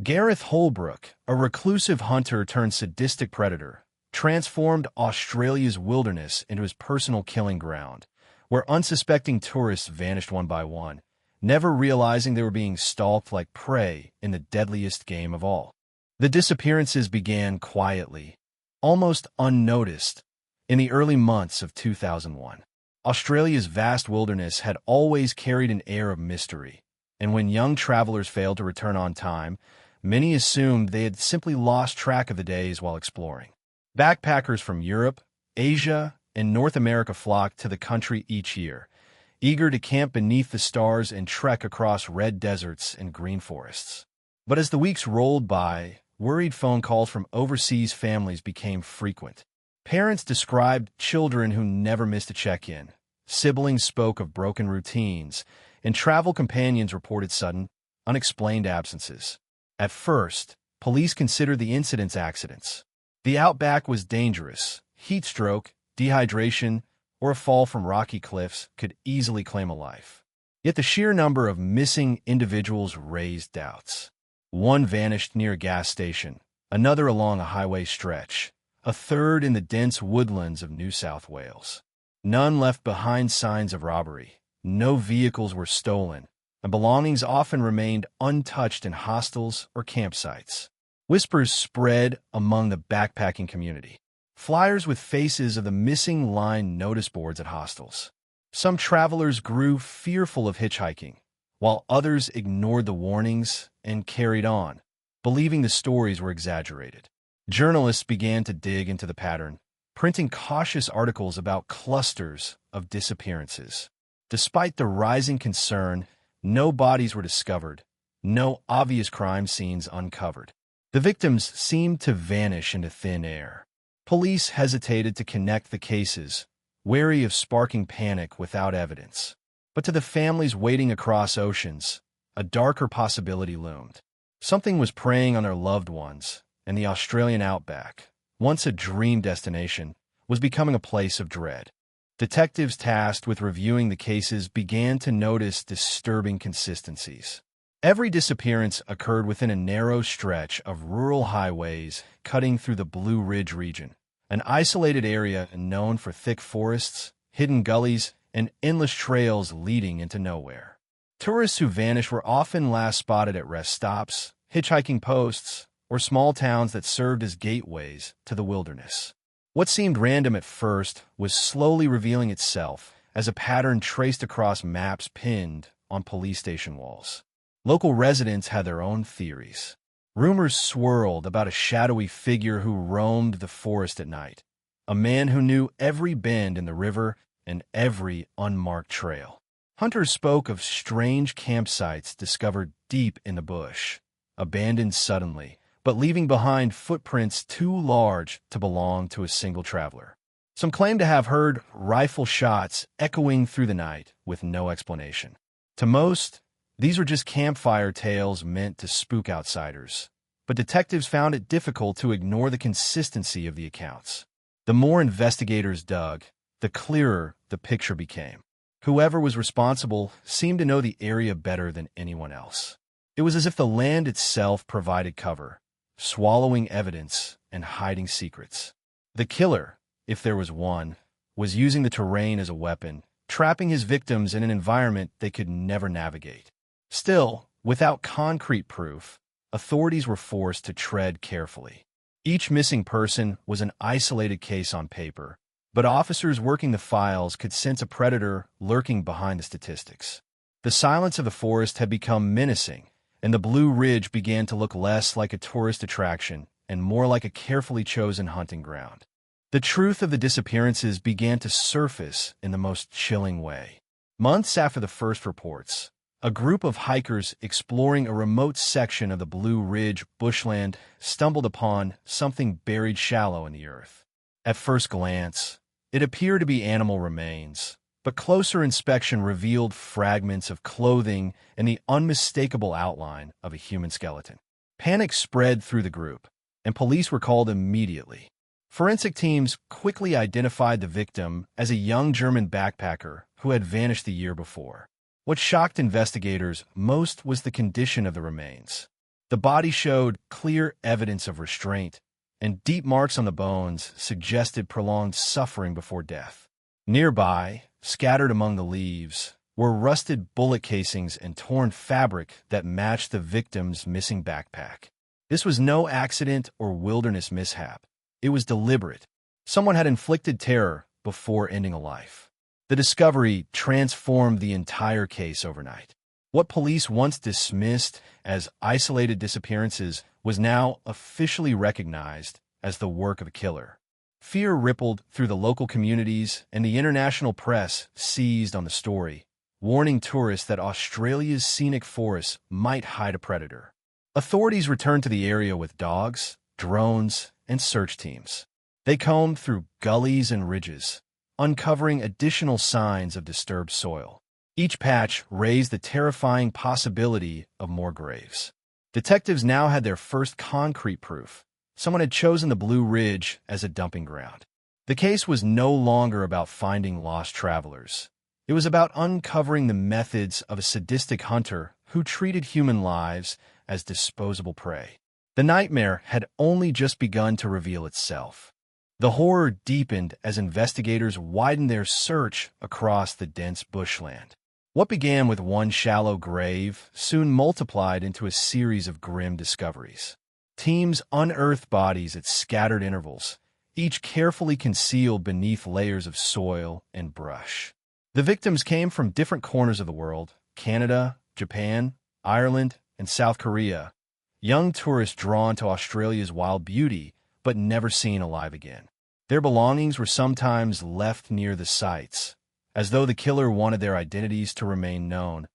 Gareth Holbrook, a reclusive hunter turned sadistic predator, transformed Australia's wilderness into his personal killing ground, where unsuspecting tourists vanished one by one, never realizing they were being stalked like prey in the deadliest game of all. The disappearances began quietly, almost unnoticed, in the early months of 2001. Australia's vast wilderness had always carried an air of mystery, and when young travelers failed to return on time, many assumed they had simply lost track of the days while exploring. Backpackers from Europe, Asia, and North America flocked to the country each year, eager to camp beneath the stars and trek across red deserts and green forests. But as the weeks rolled by, worried phone calls from overseas families became frequent. Parents described children who never missed a check-in. Siblings spoke of broken routines, and travel companions reported sudden, unexplained absences. At first, police considered the incidents accidents. The Outback was dangerous. Heat stroke, dehydration, or a fall from rocky cliffs could easily claim a life. Yet the sheer number of missing individuals raised doubts. One vanished near a gas station, another along a highway stretch, a third in the dense woodlands of New South Wales. None left behind signs of robbery. No vehicles were stolen, and belongings often remained untouched in hostels or campsites. Whispers spread among the backpacking community. Flyers with faces of the missing lined notice boards at hostels. Some travelers grew fearful of hitchhiking, while others ignored the warnings and carried on, believing the stories were exaggerated. Journalists began to dig into the pattern, printing cautious articles about clusters of disappearances. Despite the rising concern, no bodies were discovered, no obvious crime scenes uncovered. The victims seemed to vanish into thin air. Police hesitated to connect the cases, wary of sparking panic without evidence. But to the families waiting across oceans, a darker possibility loomed. Something was preying on their loved ones, and the Australian Outback, once a dream destination, was becoming a place of dread. Detectives tasked with reviewing the cases began to notice disturbing consistencies. Every disappearance occurred within a narrow stretch of rural highways cutting through the Blue Ridge region, an isolated area known for thick forests, hidden gullies, and endless trails leading into nowhere. Tourists who vanished were often last spotted at rest stops, hitchhiking posts, or small towns that served as gateways to the wilderness. What seemed random at first was slowly revealing itself as a pattern traced across maps pinned on police station walls. Local residents had their own theories. Rumors swirled about a shadowy figure who roamed the forest at night, a man who knew every bend in the river and every unmarked trail. Hunters spoke of strange campsites discovered deep in the bush, abandoned suddenly, but leaving behind footprints too large to belong to a single traveler. Some claimed to have heard rifle shots echoing through the night with no explanation. To most, these were just campfire tales meant to spook outsiders, but detectives found it difficult to ignore the consistency of the accounts. The more investigators dug, the clearer the picture became. Whoever was responsible seemed to know the area better than anyone else. It was as if the land itself provided cover, swallowing evidence and hiding secrets. The killer, if there was one, was using the terrain as a weapon, trapping his victims in an environment they could never navigate. Still, without concrete proof, authorities were forced to tread carefully. Each missing person was an isolated case on paper, but officers working the files could sense a predator lurking behind the statistics. The silence of the forest had become menacing, and the Blue Ridge began to look less like a tourist attraction and more like a carefully chosen hunting ground. The truth of the disappearances began to surface in the most chilling way. Months after the first reports, a group of hikers exploring a remote section of the Blue Ridge bushland stumbled upon something buried shallow in the earth. At first glance, it appeared to be animal remains, but closer inspection revealed fragments of clothing and the unmistakable outline of a human skeleton. Panic spread through the group, and police were called immediately. Forensic teams quickly identified the victim as a young German backpacker who had vanished the year before. What shocked investigators most was the condition of the remains. The body showed clear evidence of restraint, and deep marks on the bones suggested prolonged suffering before death. Nearby, scattered among the leaves, were rusted bullet casings and torn fabric that matched the victim's missing backpack. This was no accident or wilderness mishap. It was deliberate. Someone had inflicted terror before ending a life. The discovery transformed the entire case overnight. What police once dismissed as isolated disappearances was now officially recognized as the work of a killer. Fear rippled through the local communities, and the international press seized on the story, warning tourists that Australia's scenic forests might hide a predator. Authorities returned to the area with dogs, drones, and search teams. They combed through gullies and ridges, uncovering additional signs of disturbed soil. Each patch raised the terrifying possibility of more graves. Detectives now had their first concrete proof. Someone had chosen the Blue Ridge as a dumping ground. The case was no longer about finding lost travelers. It was about uncovering the methods of a sadistic hunter who treated human lives as disposable prey. The nightmare had only just begun to reveal itself. The horror deepened as investigators widened their search across the dense bushland. What began with one shallow grave soon multiplied into a series of grim discoveries. Teams unearthed bodies at scattered intervals, each carefully concealed beneath layers of soil and brush. The victims came from different corners of the world: Canada, Japan, Ireland, and South Korea. Young tourists drawn to Australia's wild beauty, but never seen alive again. Their belongings were sometimes left near the sites, as though the killer wanted their identities to remain known,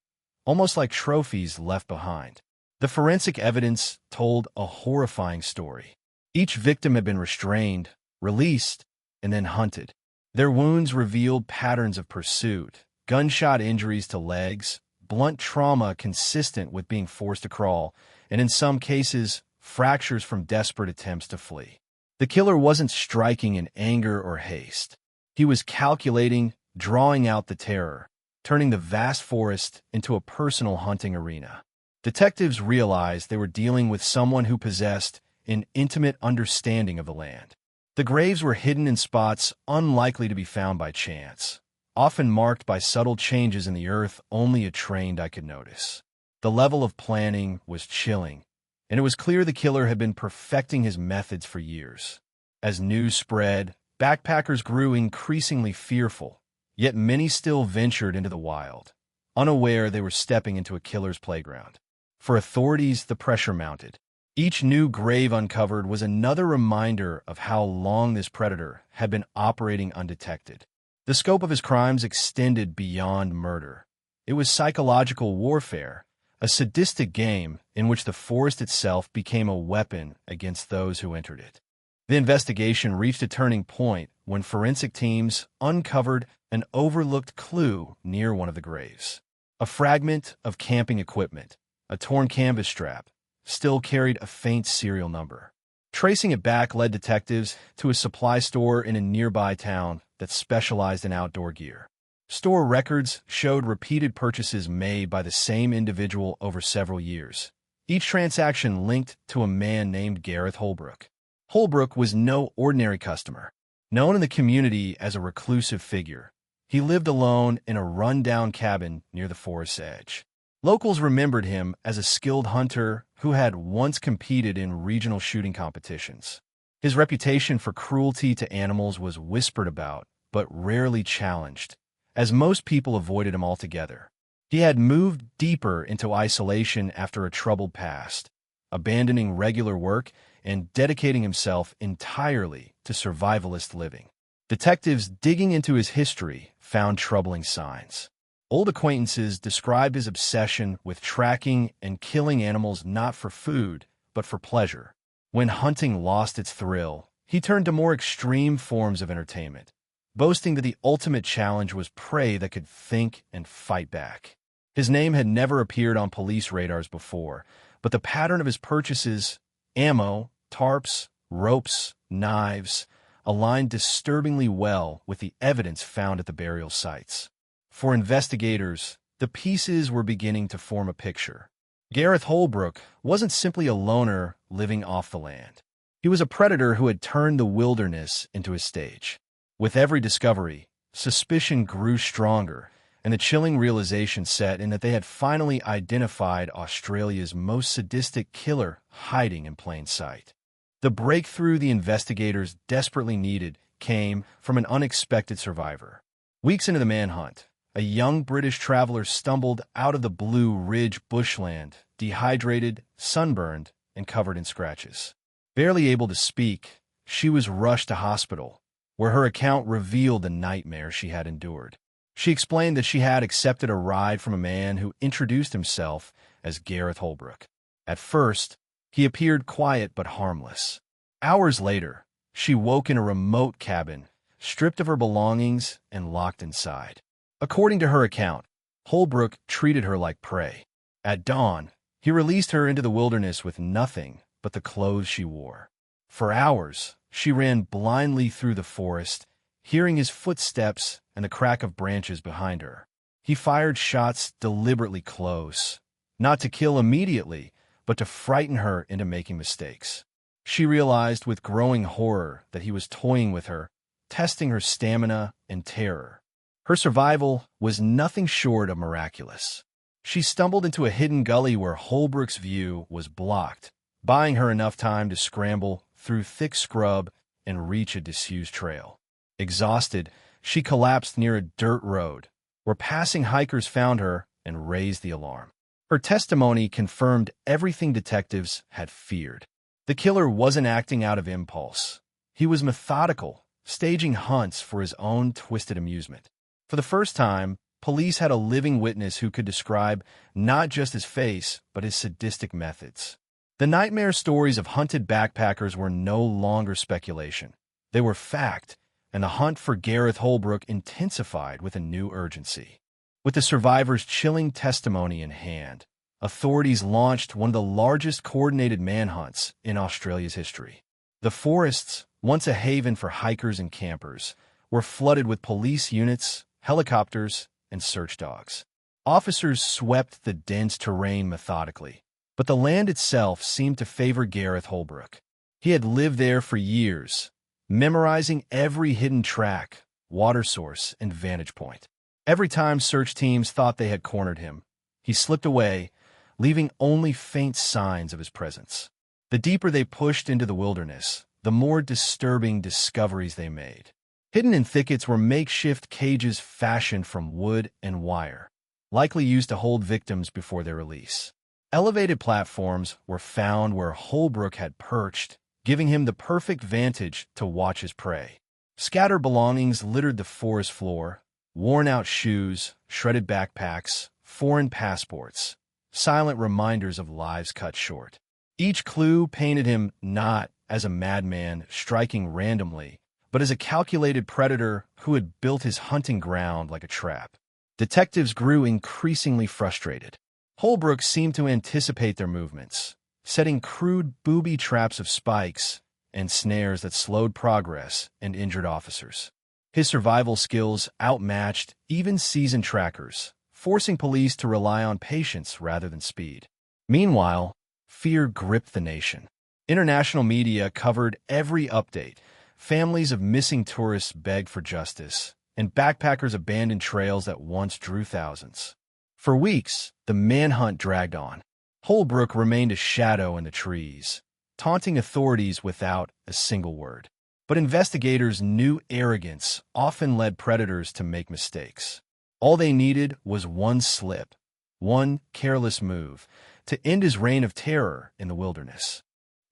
almost like trophies left behind. The forensic evidence told a horrifying story. Each victim had been restrained, released, and then hunted. Their wounds revealed patterns of pursuit, gunshot injuries to legs, blunt trauma consistent with being forced to crawl, and in some cases, fractures from desperate attempts to flee. The killer wasn't striking in anger or haste. He was calculating, drawing out the terror, turning the vast forest into a personal hunting arena. Detectives realized they were dealing with someone who possessed an intimate understanding of the land. The graves were hidden in spots unlikely to be found by chance, often marked by subtle changes in the earth only a trained eye could notice. The level of planning was chilling, and it was clear the killer had been perfecting his methods for years. As news spread, backpackers grew increasingly fearful, yet many still ventured into the wild, unaware they were stepping into a killer's playground. For authorities, the pressure mounted. Each new grave uncovered was another reminder of how long this predator had been operating undetected. The scope of his crimes extended beyond murder. It was psychological warfare, a sadistic game in which the forest itself became a weapon against those who entered it. The investigation reached a turning point when forensic teams uncovered an overlooked clue near one of the graves. A fragment of camping equipment, a torn canvas strap, still carried a faint serial number. Tracing it back led detectives to a supply store in a nearby town that specialized in outdoor gear. Store records showed repeated purchases made by the same individual over several years, each transaction linked to a man named Gareth Holbrook. Holbrook was no ordinary customer. Known in the community as a reclusive figure, he lived alone in a run-down cabin near the forest's edge. Locals remembered him as a skilled hunter who had once competed in regional shooting competitions. His reputation for cruelty to animals was whispered about, but rarely challenged, as most people avoided him altogether. He had moved deeper into isolation after a troubled past, abandoning regular work and dedicating himself entirely to survivalist living. Detectives digging into his history found troubling signs. Old acquaintances described his obsession with tracking and killing animals not for food, but for pleasure. When hunting lost its thrill, he turned to more extreme forms of entertainment, boasting that the ultimate challenge was prey that could think and fight back. His name had never appeared on police radars before, but the pattern of his purchases, ammo, tarps, ropes, knives, aligned disturbingly well with the evidence found at the burial sites. For investigators, the pieces were beginning to form a picture. Gareth Holbrook wasn't simply a loner living off the land. He was a predator who had turned the wilderness into his stage. With every discovery, suspicion grew stronger, and the chilling realization set in that they had finally identified Australia's most sadistic killer hiding in plain sight. The breakthrough the investigators desperately needed came from an unexpected survivor. Weeks into the manhunt, a young British traveler stumbled out of the Blue Ridge bushland, dehydrated, sunburned, and covered in scratches. Barely able to speak, she was rushed to hospital, where her account revealed the nightmare she had endured. She explained that she had accepted a ride from a man who introduced himself as Gareth Holbrook. At first, he appeared quiet but harmless. Hours later, she woke in a remote cabin, stripped of her belongings and locked inside. According to her account, Holbrook treated her like prey. At dawn, he released her into the wilderness with nothing but the clothes she wore. For hours, she ran blindly through the forest, hearing his footsteps and the crack of branches behind her. He fired shots deliberately close, not to kill immediately, but to frighten her into making mistakes. She realized with growing horror that he was toying with her, testing her stamina and terror. Her survival was nothing short of miraculous. She stumbled into a hidden gully where Holbrook's view was blocked, buying her enough time to scramble through thick scrub and reach a disused trail. Exhausted, she collapsed near a dirt road, where passing hikers found her and raised the alarm. Her testimony confirmed everything detectives had feared. The killer wasn't acting out of impulse. He was methodical, staging hunts for his own twisted amusement. For the first time, police had a living witness who could describe not just his face, but his sadistic methods. The nightmare stories of hunted backpackers were no longer speculation. They were fact, and the hunt for Gareth Holbrook intensified with a new urgency. With the survivor's chilling testimony in hand, authorities launched one of the largest coordinated manhunts in Australia's history. The forests, once a haven for hikers and campers, were flooded with police units, helicopters, and search dogs. Officers swept the dense terrain methodically, but the land itself seemed to favor Gareth Holbrook. He had lived there for years, memorizing every hidden track, water source, and vantage point. Every time search teams thought they had cornered him, he slipped away, leaving only faint signs of his presence. The deeper they pushed into the wilderness, the more disturbing discoveries they made. Hidden in thickets were makeshift cages fashioned from wood and wire, likely used to hold victims before their release. Elevated platforms were found where Holbrook had perched, giving him the perfect vantage to watch his prey. Scattered belongings littered the forest floor, worn-out shoes, shredded backpacks, foreign passports, silent reminders of lives cut short. Each clue painted him not as a madman striking randomly, but as a calculated predator who had built his hunting ground like a trap. Detectives grew increasingly frustrated. Holbrook seemed to anticipate their movements, setting crude booby traps of spikes and snares that slowed progress and injured officers. His survival skills outmatched even seasoned trackers, forcing police to rely on patience rather than speed. Meanwhile, fear gripped the nation. International media covered every update. Families of missing tourists begged for justice, and backpackers abandoned trails that once drew thousands. For weeks, the manhunt dragged on. Holbrook remained a shadow in the trees, taunting authorities without a single word. But investigators knew arrogance often led predators to make mistakes. All they needed was one slip, one careless move, to end his reign of terror in the wilderness.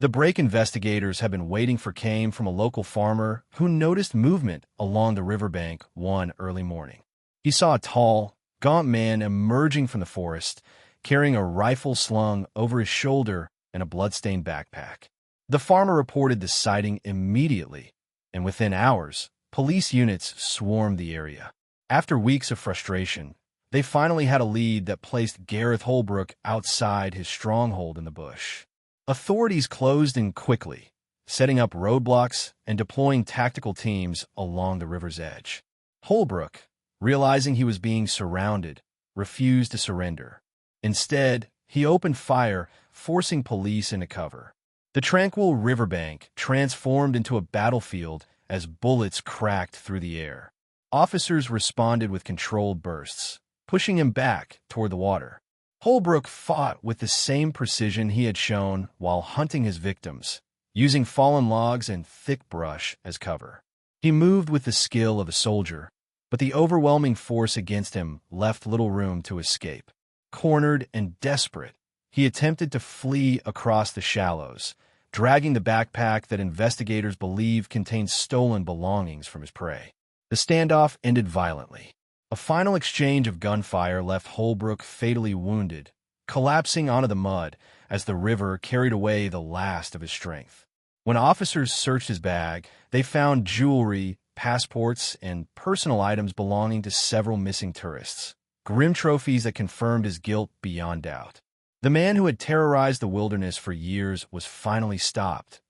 The break investigators had been waiting for came from a local farmer who noticed movement along the riverbank one early morning. He saw a tall, gaunt man emerging from the forest, carrying a rifle slung over his shoulder and a blood-stained backpack. The farmer reported the sighting immediately, and within hours, police units swarmed the area. After weeks of frustration, they finally had a lead that placed Gareth Holbrook outside his stronghold in the bush. Authorities closed in quickly, setting up roadblocks and deploying tactical teams along the river's edge. Holbrook, realizing he was being surrounded, refused to surrender. Instead, he opened fire, forcing police into cover. The tranquil riverbank transformed into a battlefield as bullets cracked through the air. Officers responded with controlled bursts, pushing him back toward the water. Holbrook fought with the same precision he had shown while hunting his victims, using fallen logs and thick brush as cover. He moved with the skill of a soldier, but the overwhelming force against him left little room to escape. Cornered and desperate, he attempted to flee across the shallows, dragging the backpack that investigators believe contained stolen belongings from his prey. The standoff ended violently. A final exchange of gunfire left Holbrook fatally wounded, collapsing onto the mud as the river carried away the last of his strength. When officers searched his bag, they found jewelry, passports, and personal items belonging to several missing tourists, grim trophies that confirmed his guilt beyond doubt. The man who had terrorized the wilderness for years was finally stopped,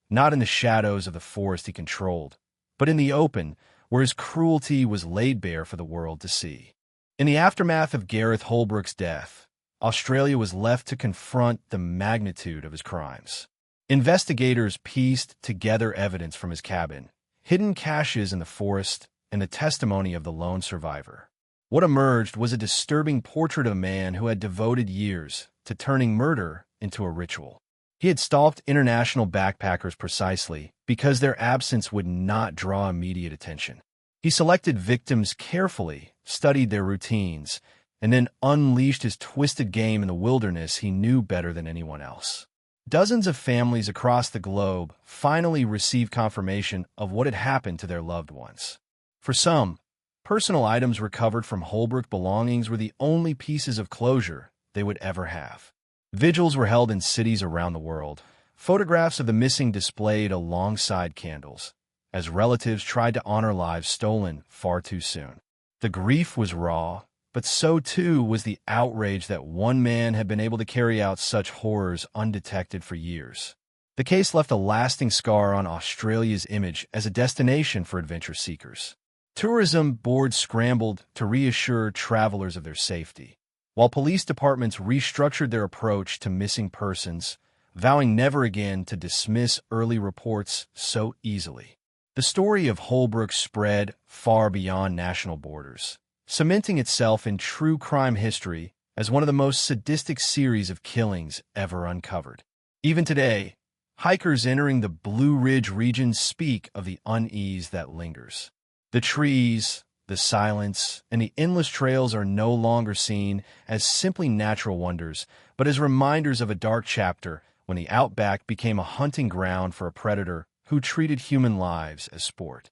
not in the shadows of the forest he controlled, but in the open, where his cruelty was laid bare for the world to see. In the aftermath of Gareth Holbrook's death, Australia was left to confront the magnitude of his crimes. Investigators pieced together evidence from his cabin, hidden caches in the forest, and the testimony of the lone survivor. What emerged was a disturbing portrait of a man who had devoted years to turning murder into a ritual. He had stalked international backpackers precisely because their absence would not draw immediate attention. He selected victims carefully, studied their routines, and then unleashed his twisted game in the wilderness he knew better than anyone else. Dozens of families across the globe finally received confirmation of what had happened to their loved ones. For some, personal items recovered from Holbrook belongings were the only pieces of closure they would ever have. Vigils were held in cities around the world, photographs of the missing displayed alongside candles, as relatives tried to honor lives stolen far too soon. The grief was raw, but so too was the outrage that one man had been able to carry out such horrors undetected for years. The case left a lasting scar on Australia's image as a destination for adventure seekers. Tourism boards scrambled to reassure travelers of their safety, while police departments restructured their approach to missing persons, vowing never again to dismiss early reports so easily. The story of Holbrook spread far beyond national borders, cementing itself in true crime history as one of the most sadistic series of killings ever uncovered. Even today, hikers entering the Blue Ridge region speak of the unease that lingers. The trees, the silence, and the endless trails are no longer seen as simply natural wonders, but as reminders of a dark chapter when the Outback became a hunting ground for a predator who treated human lives as sport.